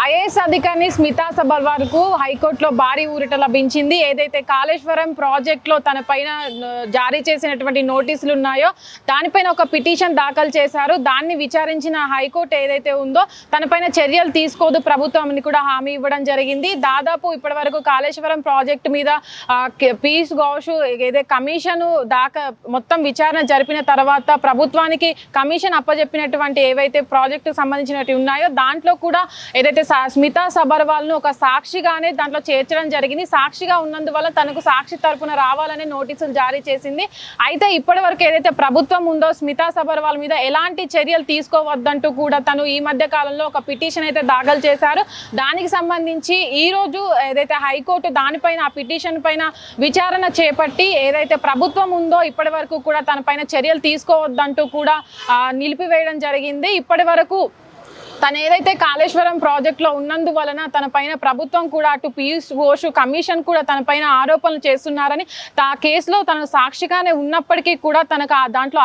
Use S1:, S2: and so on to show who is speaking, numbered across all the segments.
S1: IAS అధికారిని స్మితా సబర్వాల్ కు హైకోర్టులో భారీ ఊరట లభించింది. ఏదైతే కాళేశ్వరం ప్రాజెక్టులో తన పైన జారీ చేసినటువంటి నోటీసులు ఉన్నాయో దానిపైన ఒక పిటిషన్ దాఖలు చేశారు. దాన్ని విచారించిన హైకోర్టు ఏదైతే ఉందో తన పైన చర్యలు తీసుకోదు ప్రభుత్వం అని కూడా హామీ ఇవ్వడం జరిగింది. దాదాపు ఇప్పటి వరకు కాళేశ్వరం ప్రాజెక్టు మీద పీయూష్ గోయల్ ఏదైతే కమిషన్ మొత్తం విచారణ జరిపిన తర్వాత ప్రభుత్వానికి కమిషన్ అప్పజెప్పినటువంటి ఏవైతే ప్రాజెక్టుకు సంబంధించినవి ఉన్నాయో దాంట్లో కూడా ఏదైతే స్మితా సబర్వాల్ ను ఒక సాక్షిగానే దాంట్లో చేర్చడం జరిగింది. సాక్షిగా ఉన్నందువల్ల తనకు సాక్షి తరపున రావాలని నోటీసులు జారీ చేసింది. అయితే ఇప్పటి వరకు ఏదైతే ప్రభుత్వం ఉందో స్మితా సబర్వాల్ మీద ఎలాంటి చర్యలు తీసుకోవద్దంటూ కూడా తను ఈ మధ్య కాలంలో ఒక పిటిషన్ అయితే దాఖలు చేశారు. దానికి సంబంధించి ఈ రోజు ఏదైతే హైకోర్టు దానిపైన ఆ పిటిషన్ పైన విచారణ చేపట్టి ఏదైతే ప్రభుత్వం ఉందో ఇప్పటి వరకు కూడా తన పైన చర్యలు తీసుకోవద్దంటూ కూడా నిలిపివేయడం జరిగింది. ఇప్పటి వరకు తను ఏదైతే కాళేశ్వరం ప్రాజెక్టులో ఉన్నందువలన తన పైన ప్రభుత్వం కూడా అటు పీయూష్ గోయల్ కమిషన్ కూడా తన పైన ఆరోపణలు చేస్తున్నారని ఆ కేసులో తను సాక్షిగానే ఉన్నప్పటికీ కూడా తనకు దాంట్లో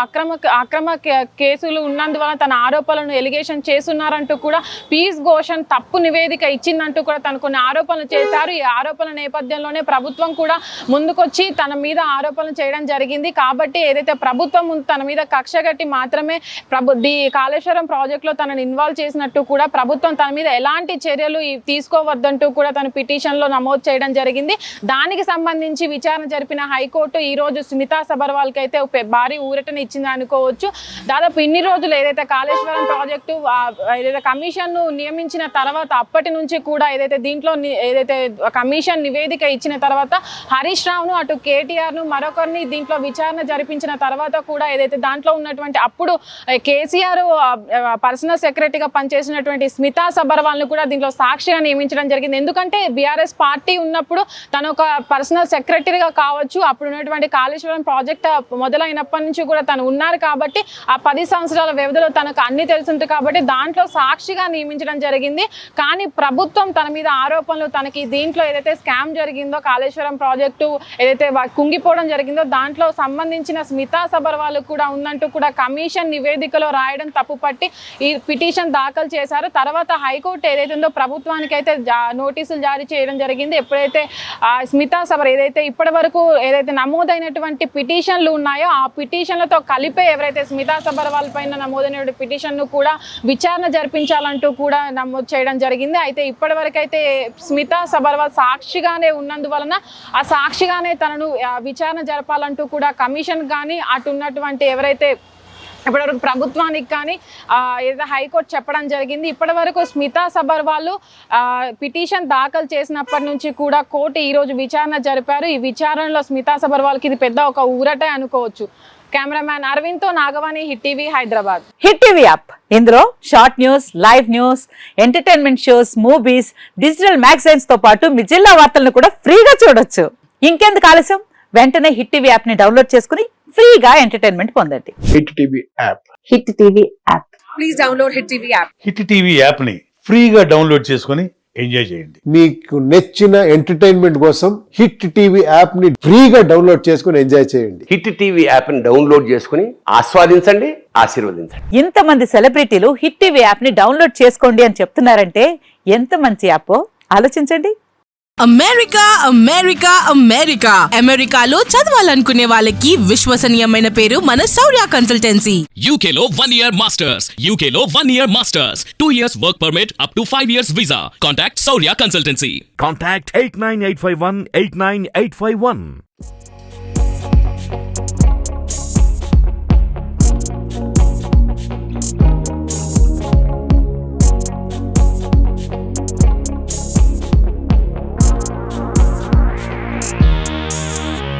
S1: అక్రమ కేసులు ఉన్నందువలన తన ఆరోపణలను ఎలిగేషన్ చేస్తున్నారంటూ కూడా పీయూష్ గోయల్ తప్పు నివేదిక ఇచ్చిందంటూ కూడా తను కొన్ని ఆరోపణలు చేశారు. ఈ ఆరోపణల నేపథ్యంలోనే ప్రభుత్వం కూడా ముందుకొచ్చి తన మీద ఆరోపణలు చేయడం జరిగింది. కాబట్టి ఏదైతే ప్రభుత్వం తన మీద కక్షగట్టి మాత్రమే కాళేశ్వరం ప్రాజెక్టులో తనను ఇన్వాల్వ్ చేసిన కూడా ప్రభుత్వం తన మీద ఎలాంటి చర్యలు తీసుకోవద్దంటూ కూడా తన పిటిషన్ లో నమోదు చేయడం జరిగింది. దానికి సంబంధించి విచారణ జరిపిన హైకోర్టు ఈ రోజు స్మితా సబర్వాల్ కి అయితే భారీ ఊరటను ఇచ్చింది అనుకోవచ్చు. దాదాపు ఇన్ని రోజులు ఏదైతే కాళేశ్వరం ప్రాజెక్టు ఏదైతే కమిషన్ ను నియమించిన తర్వాత అప్పటి నుంచి కూడా ఏదైతే దీంట్లో ఏదైతే కమిషన్ నివేదిక ఇచ్చిన తర్వాత హరీష్ రావు ను అటు కేటీఆర్ ను మరొకరిని దీంట్లో విచారణ జరిపించిన తర్వాత కూడా ఏదైతే దాంట్లో ఉన్నటువంటి అప్పుడు కేసీఆర్ పర్సనల్ సెక్రటరీగా చేసినటువంటి స్మితా సబర్వాల్ ను కూడా దీంట్లో సాక్షిగా నియమించడం జరిగింది. ఎందుకంటే బీఆర్ఎస్ పార్టీ ఉన్నప్పుడు తను ఒక పర్సనల్ సెక్రటరీగా కావచ్చు, అప్పుడు ఉన్నటువంటి కాళేశ్వరం ప్రాజెక్ట్ మొదలైనప్పటి నుంచి కూడా తను ఉన్నారు కాబట్టి ఆ 10 సంవత్సరాల వ్యవధిలో తనకు అన్ని తెలుసుంటుంది కాబట్టి దాంట్లో సాక్షిగా నియమించడం జరిగింది. కానీ ప్రభుత్వం తన మీద ఆరోపణలు తనకి దీంట్లో ఏదైతే స్కామ్ జరిగిందో కాళేశ్వరం ప్రాజెక్టు ఏదైతే కుంగిపోవడం జరిగిందో దాంట్లో సంబంధించిన స్మితా సబర్వాల్ కూడా ఉందంటూ కూడా కమిషన్ నివేదికలో రాయడం తప్పుపట్టి ఈ పిటిషన్ దాఖలు చేశారు. తర్వాత హైకోర్టు ఏదైతే ఉందో ప్రభుత్వానికి అయితే నోటీసులు జారీ చేయడం జరిగింది. ఎప్పుడైతే స్మితా సబర్ ఏదైతే ఇప్పటి వరకు ఏదైతే నమోదైనటువంటి పిటిషన్లు ఉన్నాయో ఆ పిటిషన్లతో కలిపే ఎవరైతే స్మితా సబర్వాల్ పైన నమోదైన పిటిషన్ ను కూడా విచారణ జరిపించాలంటూ కూడా నమోదు చేయడం జరిగింది. అయితే ఇప్పటి వరకు అయితే స్మితా సబర్వాల్ సాక్షిగానే ఉన్నందువలన ఆ సాక్షిగానే తనను విచారణ జరపాలంటూ కూడా కమిషన్ కానీ అటు ఉన్నటువంటి ఎవరైతే ఇప్పటివరకు ప్రభుత్వానికి కానీ ఏదో హైకోర్టు చెప్పడం జరిగింది. ఇప్పటి వరకు స్మితా సబర్వాల్ పిటిషన్ దాఖలు చేసినప్పటి నుంచి కూడా కోర్టు ఈరోజు విచారణ జరిపారు. ఈ విచారణలో స్మితా సబర్వాల్కి ఇది పెద్ద ఒక ఊరటే అనుకోవచ్చు. కెమెరామ్యాన్ అరవింద్ తో Nagavani, hit TV, Hyderabad.
S2: Hit TV app ఇందులో short news, live news, entertainment shows, movies, digital magazines తో పాటు మీ జిల్లా వార్తలను కూడా ఫ్రీగా చూడొచ్చు. ఇంకెందుకు ఆలస్యం, వెంటనే హిట్ టీవీ యాప్ ని డౌన్లోడ్ చేసుకుని ఫ్రీగా ఎంటర్టైన్మెంట్ పొందండి.
S3: Hit TV app.
S2: Hit TV app.
S4: Please download hit TV app.
S5: Hit TV app ని ఫ్రీగా డౌన్లోడ్ చేసుకుని ఎంజాయ్ చేయండి.
S3: మీకు నచ్చిన ఎంటర్టైన్మెంట్ కోసం హిట్ టీవీ యాప్ ని ఫ్రీగా డౌన్లోడ్ చేసుకుని ఎంజాయ్ చేయండి.
S6: హిట్ టీవీ యాప్ ని డౌన్లోడ్ చేసుకుని ఆస్వాదించండి, ఆశీర్వదించండి.
S2: ఇంతమంది సెలబ్రిటీలు హిట్ టీవీ యాప్ ని డౌన్లోడ్ చేసుకోండి అని చెప్తున్నారంటే ఎంత మంచి యాప్ ఆలోచించండి.
S4: అమెరికా అమెరికా అమెరికా అమెరికాలో చదవాలనుకునే వాళ్ళకి విశ్వసనీయమైన పేరు మన శౌర్య కన్సల్టెన్సీ.
S7: UK లో 1 year masters. UK లో 1 year masters. 2 years work permit up to 5 years visa. Contact Shaurya Consultancy.
S8: Contact 89851 89851.